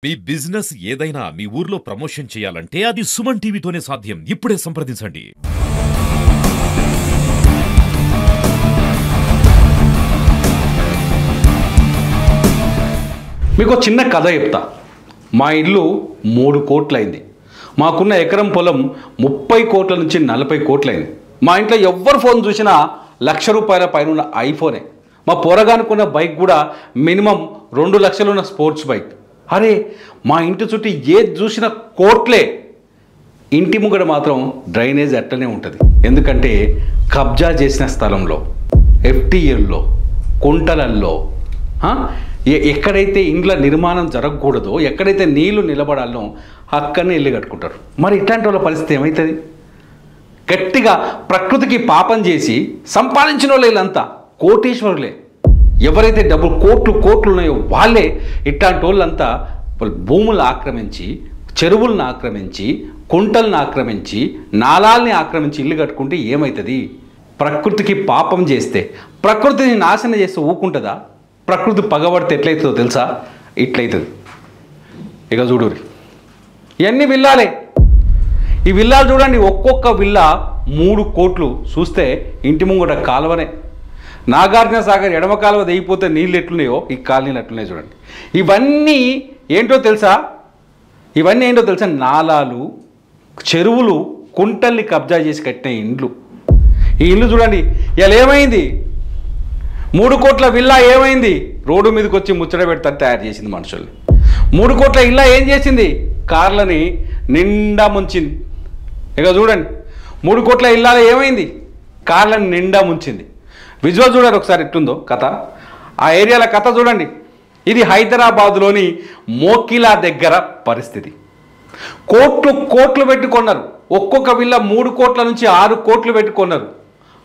మీ business ఏదైనా మీ ఊర్లో promotion చేయాలంటే అది సుమన్ టీవీతోనే సాధ్యం. ఇప్పుడే సంప్రదించండి. మీకు చిన్న కథ చెప్తా. మా ఇల్లు 3 కోట్లయింది. మాకున్న ఎకరం పొలం 30 కోట్ల నుంచి 40 కోట్లయింది. మా ఇంట్లో ఎవ్వరు ఫోన్ చూసినా ₹1,00,000 పైన ఉన్న ఐఫోనే. మా పోరగానుకున్న బైక్ కూడా మినిమం 2 లక్షలు ఉన్న స్పోర్ట్స్ బైక్. అరే మా ఇంటి చుట్టూ ఏది చూసినా కోట్లే. ఇంటి ముంగడ మాత్రం డ్రైనేజ్ అట్టనే ఉంటుంది. ఎందుకంటే కబ్జా చేసిన స్థలంలో, ఎఫ్టీఎల్లో, కుంటలల్లో, ఎక్కడైతే ఇండ్ల నిర్మాణం జరగకూడదో, ఎక్కడైతే నీళ్లు నిలబడాలో అక్కడనే ఇల్లు కట్టుకుంటారు. మరి ఇట్లాంటి వాళ్ళ పరిస్థితి ఏమవుతుంది? గట్టిగా ప్రకృతికి పాపం చేసి సంపాదించిన వాళ్ళు వీళ్ళంతా కోటీశ్వరులే. ఎవరైతే డబ్బులు కోట్లు ఉన్నాయో వాళ్ళే ఇట్లాంటి వాళ్ళంతా భూములను ఆక్రమించి, చెరువులను ఆక్రమించి, కుంటలను ఆక్రమించి, నాలాల్ని ఆక్రమించి ఇల్లు కట్టుకుంటే ఏమవుతుంది? ప్రకృతికి పాపం చేస్తే, ప్రకృతిని నాశనం చేస్తే ఊకుంటుందా? ప్రకృతి పగబడితే ఎట్లయితుందో తెలుసా? ఇట్లయితుంది. ఇక చూడురి, ఇవన్నీ విల్లాలే. ఈ విల్లాలు చూడండి, ఒక్కొక్క విల్లా 3 కోట్లు. చూస్తే ఇంటి ముంగట కాలువనే. నాగార్జున సాగర్ ఎడమ కాలువ దిగిపోతే నీళ్ళు ఎట్లున్నాయో ఈ కాలనీలు అట్లున్నాయి చూడండి. ఇవన్నీ ఏంటో తెలుసా? నాలాలు, చెరువులు, కుంటల్ని కబ్జా చేసి కట్టిన ఇండ్లు. ఈ ఇల్లు చూడండి, ఇలా ఏమైంది? 3 కోట్ల విల్లా ఏమైంది? రోడ్డు మీదకి వచ్చి ముచ్చట పెడతారు తయారు చేసింది మనుషుల్ని. 3 కోట్ల ఇల్లా ఏం చేసింది? కార్లని నిండా ముంచింది. ఇక చూడండి, 3 కోట్ల ఇల్లాలో ఏమైంది? కార్లను నిండా ముంచింది. విజువల్ చూడండి ఒకసారి ఎట్లుందో కథ. ఆ ఏరియాల కథ చూడండి. ఇది హైదరాబాదులోని మోకిలా దగ్గర పరిస్థితి. కోట్లు పెట్టుకున్నారు. ఒక్కొక్క విల్ల 3 కోట్ల నుంచి 6 కోట్లు పెట్టుకున్నారు.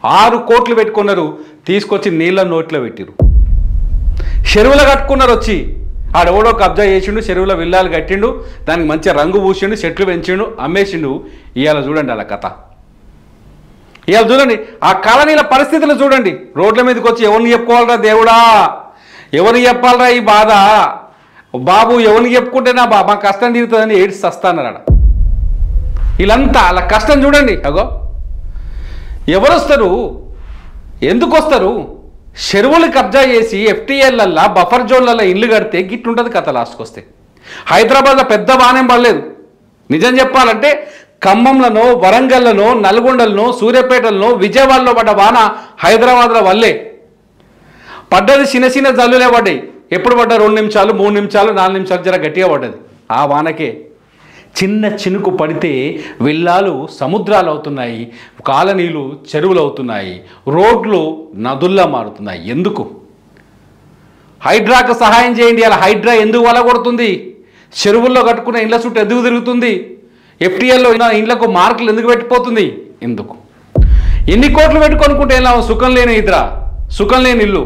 6 కోట్లు పెట్టుకున్నారు. తీసుకొచ్చి నీళ్ళ నోట్లో పెట్టిరు. చెరువులు కట్టుకున్నారు. వచ్చి ఆడెవడో కబ్జా చేసిండు, చెరువుల విల్లాలు కట్టిండు, దానికి మంచిగా రంగు పూసిండు, చెట్లు పెంచిండు, అమ్మేసిండు. ఇవాళ చూడండి అలా కథ. ఇవాళ చూడండి ఆ కాలనీల పరిస్థితులు చూడండి. రోడ్ల మీదకి వచ్చి ఎవరిని చెప్పుకోవాలరా దేవుడా, ఎవరిని చెప్పాలరా ఈ బాధ, బాబు ఎవరిని చెప్పుకుంటే నా మా కష్టం తీరుతుందని ఏడ్చి వస్తానరాడ. వీళ్ళంతా అలా కష్టం చూడండి. అగో ఎవరు వస్తారు? ఎందుకు వస్తారు? చెరువులు కబ్జా చేసి ఎఫ్టీఎల్లల్లా బఫర్ జోన్లలో ఇల్లు కడితే గిట్లుంటుంది కథ. లాస్ట్కి వస్తే హైదరాబాద్లో పెద్ద బాణం పడలేదు. నిజం చెప్పాలంటే ఖమ్మంలోనో, వరంగల్లోనో, నల్గొండలోనో, సూర్యాపేటలోనో, విజయవాడలో పడ్డ వాన హైదరాబాద్లో వల్లే పడ్డది. చిన్న జల్లులే పడ్డాయి. ఎప్పుడు పడ్డా 2 నిమిషాలు, 3 నిమిషాలు, 4 నిమిషాలు జర గట్టిగా పడ్డది. ఆ వానకే చిన్న చినుకు పడితే విల్లాలు సముద్రాలు అవుతున్నాయి, కాలనీలు చెరువులు అవుతున్నాయి, రోడ్లు నదుల్లా మారుతున్నాయి. ఎందుకు? హైడ్రాకు సహాయం చేయండి. అలా హైడ్రా ఎందుకు వలగొడుతుంది? చెరువుల్లో కట్టుకున్న ఇళ్ల చుట్టూ ఎందుకు తిరుగుతుంది? ఎఫ్టీఎల్లో ఇళ్లకు మార్కులు ఎందుకు పెట్టిపోతుంది? ఎందుకు? ఎన్ని కోట్లు పెట్టుకొనుకుంటే ఏం లాభం? సుఖం లేని నిద్ర, సుఖం లేని ఇల్లు.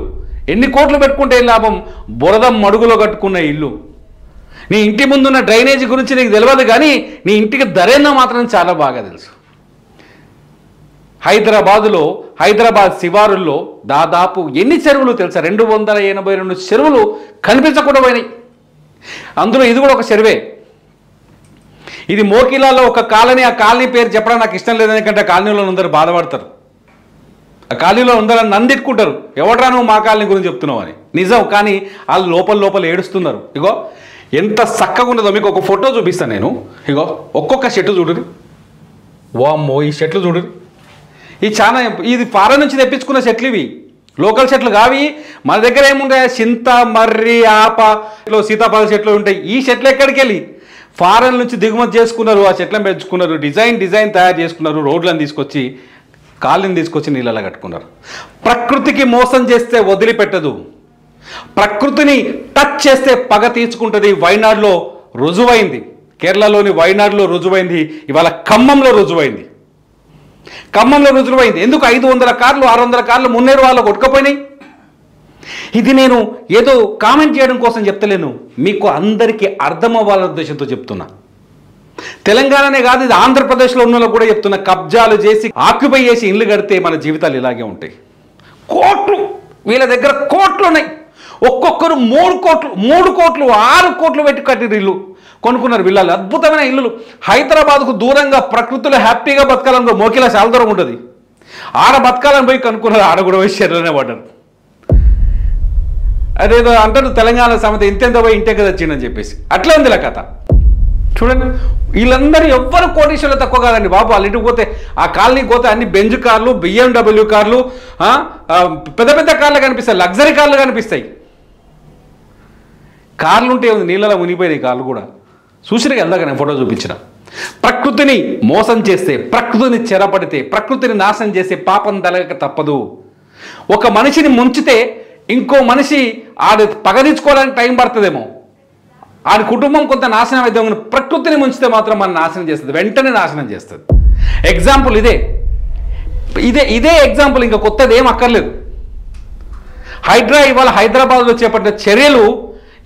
ఎన్ని కోట్లు పెట్టుకుంటే ఏం లాభం? బురద మడుగులో కట్టుకున్న ఇల్లు. నీ ఇంటి ముందున్న డ్రైనేజీ గురించి నీకు తెలియదు, కానీ నీ ఇంటికి ధరేందో మాత్రం చాలా బాగా తెలుసు. హైదరాబాద్ శివారుల్లో దాదాపు ఎన్ని చెరువులు తెలుసా? 282 చెరువులు కనిపించకుండా పోయినాయి. అందులో ఇది కూడా ఒక చెరువే. ఇది మోకిలాలో ఒక కాలనీ. ఆ కాలనీ పేరు చెప్పడం నాకు ఇష్టం లేదు, ఎందుకంటే ఆ కాలనీలో అందరూ బాధపడతారు. ఆ కాలనీలో అందరూ నందిట్టుకుంటారు, ఎవడ్రా నువ్వు మా కాలనీ గురించి చెప్తున్నావు అని. నిజం, కానీ వాళ్ళు లోపల ఏడుస్తున్నారు. ఇగో ఎంత చక్కగా ఉన్నదో మీకు ఒక ఫోటో చూపిస్తాను నేను. ఇగో ఒక్కొక్క చెట్టు చూడురి. వామ్మో, ఈ చెట్లు చూడురి. ఇది ఫారెన్ నుంచి తెప్పించుకున్న చెట్లు. ఇవి లోకల్ చెట్లు కావి. మన దగ్గర ఏముంటాయి? చింత, మర్రి, ఆప, సీతాఫల చెట్లు ఉంటాయి. ఈ చెట్లు ఎక్కడికి వెళ్ళి ఫారెన్ నుంచి దిగుమతి చేసుకున్నారు. ఆ చెట్లను పెంచుకున్నారు, డిజైన్ తయారు చేసుకున్నారు, రోడ్లను తీసుకొచ్చి, కాళ్ళని తీసుకొచ్చి నీళ్ళలా కట్టుకున్నారు. ప్రకృతికి మోసం చేస్తే వదిలిపెట్టదు. ప్రకృతిని టచ్ చేస్తే పగ తీర్చుకుంటుంది. వైనాడులో రుజువైంది, కేరళలోని వైనాడులో రుజువైంది, ఇవాళ ఖమ్మంలో రుజువైంది. ఎందుకు? 500 కార్లు, 600 కార్లు మున్నేరు వాళ్ళు కొట్టుకపోయినాయి. ఇది నేను ఏదో కామెంట్ చేయడం కోసం చెప్తలేను, మీకు అందరికీ అర్థమవ్వాలనే ఉద్దేశంతో చెప్తున్నా. తెలంగాణనే కాదు, ఇది ఆంధ్రప్రదేశ్లో ఉన్న కూడా చెప్తున్నా. కబ్జాలు చేసి, ఆక్యుపై చేసి ఇల్లు కడితే మన జీవితాలు ఇలాగే ఉంటాయి. కోట్లు, వీళ్ళ దగ్గర కోట్లు ఉన్నాయి. ఒక్కొక్కరు 3 కోట్లు 6 కోట్లు పెట్టి కట్టిరు ఇల్లు, కొనుక్కున్నారు విల్లాలు, అద్భుతమైన ఇల్లులు. హైదరాబాద్కు దూరంగా ప్రకృతిలో హ్యాపీగా బతకాలని మోకిలా చాలా దూరం ఉంటుంది, ఆడ బతకాలని పోయి కనుక్కున్నారు, ఆడ కూడా పోయి షెర్లోనే పడ్డారు. అదేదో అంటారు తెలంగాణ సమత ఇంతెంత పోయి ఇంటే కదా వచ్చిందని చెప్పేసి, అట్లా ఉంది ఇలా కథ. చూడండి వీళ్ళందరూ ఎవ్వరు కోటీశ్వర్లు తక్కువ కాదండి బాబు. వాళ్ళ ఇంటికి పోతే ఆ కాలనీకి పోతే అన్ని బెంజ్ కార్లు, BMW కార్లు, పెద్ద పెద్ద కార్లు కనిపిస్తాయి, లగ్జరీ కార్లు కనిపిస్తాయి. కార్లు ఉంటే నీళ్ళలో మునిగిపోయినాయి కార్లు కూడా. చూసినా ఎందాక నేను ఫోటో చూపించిన. ప్రకృతిని మోసం చేస్తే, ప్రకృతిని చెరపడితే, ప్రకృతిని నాశనం చేస్తే పాపం తలగక తప్పదు. ఒక మనిషిని ముంచితే ఇంకో మనిషి ఆడు పగదీర్చుకోవడానికి టైం పడుతుందేమో, ఆడి కుటుంబం కొంత నాశనం అయితే, ప్రకృతిని ముంచితే మాత్రం మనం నాశనం చేస్తుంది, వెంటనే నాశనం చేస్తుంది. ఎగ్జాంపుల్ ఇదే ఎగ్జాంపుల్, ఇంకా కొత్తది ఏం అక్కర్లేదు. హైడ్రా ఇవాళ హైదరాబాద్లో చేపట్టిన చర్యలు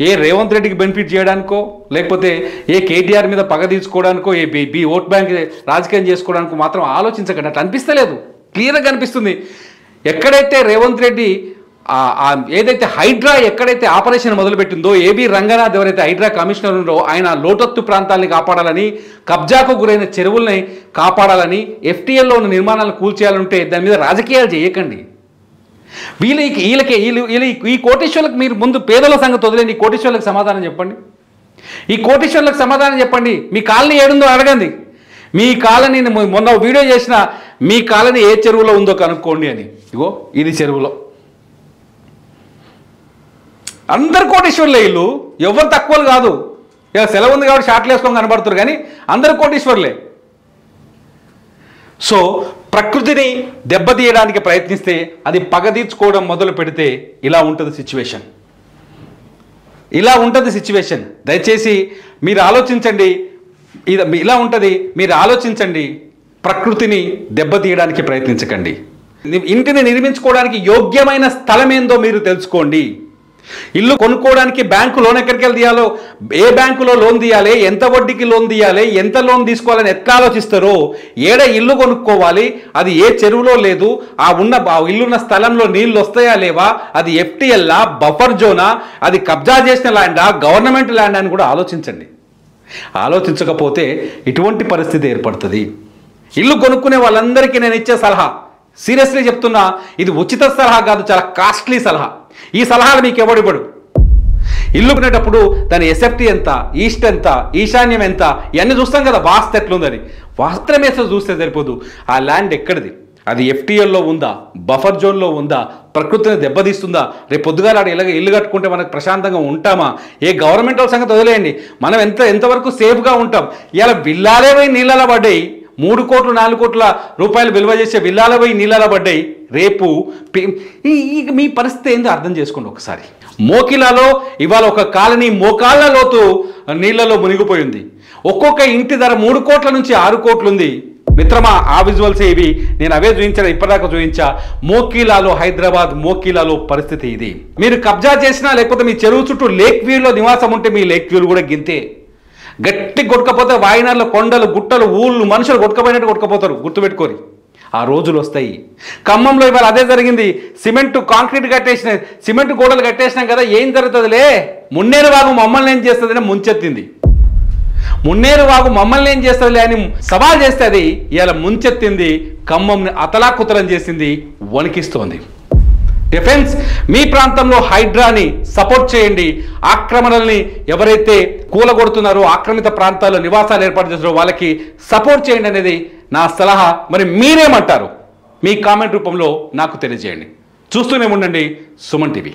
ఏ రేవంత్ రెడ్డికి బెనిఫిట్ చేయడానికో, లేకపోతే ఏ కేటీఆర్ మీద పగ తీసుకోవడానికో, ఏ ఓట్ బ్యాంక్ రాజకీయం చేసుకోవడానికో మాత్రం ఆలోచించకండి. అట్లా అనిపిస్తలేదు, క్లియర్గా కనిపిస్తుంది. ఎక్కడైతే రేవంత్ రెడ్డి ఏదైతే హైడ్రా ఎక్కడైతే ఆపరేషన్ మొదలుపెట్టిందో, ఏబీ రంగనాథ్ ఎవరైతే హైడ్రా కమిషనర్ ఉన్నారో ఆయన లోతత్తు ప్రాంతాలని కాపాడాలని, కబ్జాకు గురైన చెరువుల్ని కాపాడాలని, FTLలో ఉన్న నిర్మాణాలను కూల్చేయాలంటే దాని మీద రాజకీయాలు చేయకండి. ఈ కోటీశ్వర్లకు మీరు ముందు పేదల సంగతి వదిలేండి, ఈ కోటీశ్వర్లకు సమాధానం చెప్పండి. ఈ కోటీశ్వర్లకు సమాధానం చెప్పండి. మీ కాలనీ ఏడుందో అడగండి. మీ కాలనీ మొన్న వీడియో చేసిన మీ కాలనీ ఏ చెరువులో ఉందో కనుక్కోండి అని. ఇగో ఇది చెరువులో. అందరు కోటీశ్వర్లే ఇల్లు, ఎవరు తక్కువలు కాదు. ఇక సెలవు ఉంది కాబట్టి షార్ట్లు వేసుకొని కనబడుతున్నారు, కానీ అందరు కోటీశ్వర్లే. సో ప్రకృతిని దెబ్బతీయడానికి ప్రయత్నిస్తే, అది పగ తీర్చుకోవడం మొదలు పెడితే ఇలా ఉంటుంది సిచ్యువేషన్. దయచేసి మీరు ఆలోచించండి. ఇలా ఉంటుంది, మీరు ఆలోచించండి. ప్రకృతిని దెబ్బతీయడానికి ప్రయత్నించకండి. ఇంటిని నిర్మించుకోవడానికి యోగ్యమైన స్థలం ఏందో మీరు తెలుసుకోండి. ఇల్లు కొనుక్కోవడానికి బ్యాంకు లోన్ ఎక్కడికి వెళ్ళి తీయాలో, ఏ బ్యాంకులో లోన్ తీయాలి, ఎంత వడ్డీకి లోన్ తీయాలి, ఎంత లోన్ తీసుకోవాలని ఎట్లా ఆలోచిస్తారో, ఏడ ఇల్లు కొనుక్కోవాలి, అది ఏ చెరువులో లేదు, ఆ ఇల్లున్న స్థలంలో నీళ్లు వస్తాయా లేవా, అది FTLా, బఫర్ జోనా, అది కబ్జా చేసిన ల్యాండా, గవర్నమెంట్ ల్యాండ్ అని కూడా ఆలోచించండి. ఆలోచించకపోతే ఇటువంటి పరిస్థితి ఏర్పడుతుంది. ఇల్లు కొనుక్కునే వాళ్ళందరికీ నేను ఇచ్చే సలహా, సీరియస్లీ చెప్తున్నా, ఇది ఉచిత సలహా కాదు, చాలా కాస్ట్లీ సలహా. ఈ సలహాలు మీకు ఎవడివ్వడు. ఇల్లు కొనేటప్పుడు దాని SFT ఎంత, ఈస్ట్ ఎంత, ఈశాన్యం ఎంత, ఇవన్నీ చూస్తాం కదా, వాస్తు ఎట్లుందని. వాస్తవమేసో చూస్తే సరిపోదు. ఆ ల్యాండ్ ఎక్కడిది, అది FTLలో ఉందా, బఫర్ జోన్లో ఉందా, ప్రకృతిని దెబ్బతీస్తుందా, రేపు పొద్దుగాల ఇల్లు కట్టుకుంటే మనకు ప్రశాంతంగా ఉంటామా, ఏ గవర్నమెంట్ వాళ్ళ సంగతి వదిలేయండి, మనం ఎంతవరకు సేఫ్గా ఉంటాం. ఇలా విల్లాలే పోయి నీళ్ళలో పడ్డాయి, 3 కోట్లు 4 కోట్ల రూపాయలు విలువ చేసే విల్లాల పోయి నీళ్ళలో పడ్డాయి. రేపు మీ పరిస్థితి ఏందో అర్థం చేసుకోండి ఒకసారి. మోకిలాలో ఇవాళ ఒక కాలనీ మోకాళ్ళ లోతు నీళ్లలో మునిగిపోయింది. ఒక్కొక్క ఇంటి ధర 3 కోట్ల నుంచి 6 కోట్లు ఉంది. మిత్రమా, ఆ విజువల్స్ ఇవి, నేను అవే చూపించాను, ఇప్పటిదాకా చూపించా. మోకిలాలో, హైదరాబాద్ మోకిలాలో పరిస్థితి ఇది. మీరు కబ్జా చేసినా, లేకపోతే మీ చెరువు చుట్టూ లేక్ వ్యూలో నివాసం ఉంటే మీ లేక్ వ్యూలు కూడా గింతే. గట్టి కొట్టుకపోతే వాయినార్ల కొండలు, గుట్టలు, ఊళ్ళు, మనుషులు కొట్టుకపోయినట్టు కొట్టుకపోతారు, గుర్తుపెట్టుకోరి. ఆ రోజులు వస్తాయి. ఖమ్మంలో ఇవాళ అదే జరిగింది. కాంక్రీట్ కట్టేసిన, సిమెంట్ గోడలు కట్టేసినాం కదా, ఏం జరుగుతుందిలే, మున్నేరు వాగు మమ్మల్ని ఏం చేస్తుందని ముంచెత్తింది. మున్నేరు వాగు మమ్మల్ని ఏం చేస్తుందిలే అని సవాల్ చేస్తే అది ఇవాళ ముంచెత్తింది, ఖమ్మంని అతలాకుతలం చేసింది, వణికిస్తోంది. డిఫెన్స్, మీ ప్రాంతంలో హైడ్రాని సపోర్ట్ చేయండి. ఆక్రమణల్ని ఎవరైతే కూలగొడుతున్నారో, ఆక్రమిత ప్రాంతాల్లో నివాసాలు ఏర్పాటు చేస్తున్నారో వాళ్ళకి సపోర్ట్ చేయండి అనేది నా సలహా. మరి మీరేమంటారు? మీ కామెంట్ రూపంలో నాకు తెలియజేయండి. చూస్తూనే ఉండండి సుమన్ టీవీ.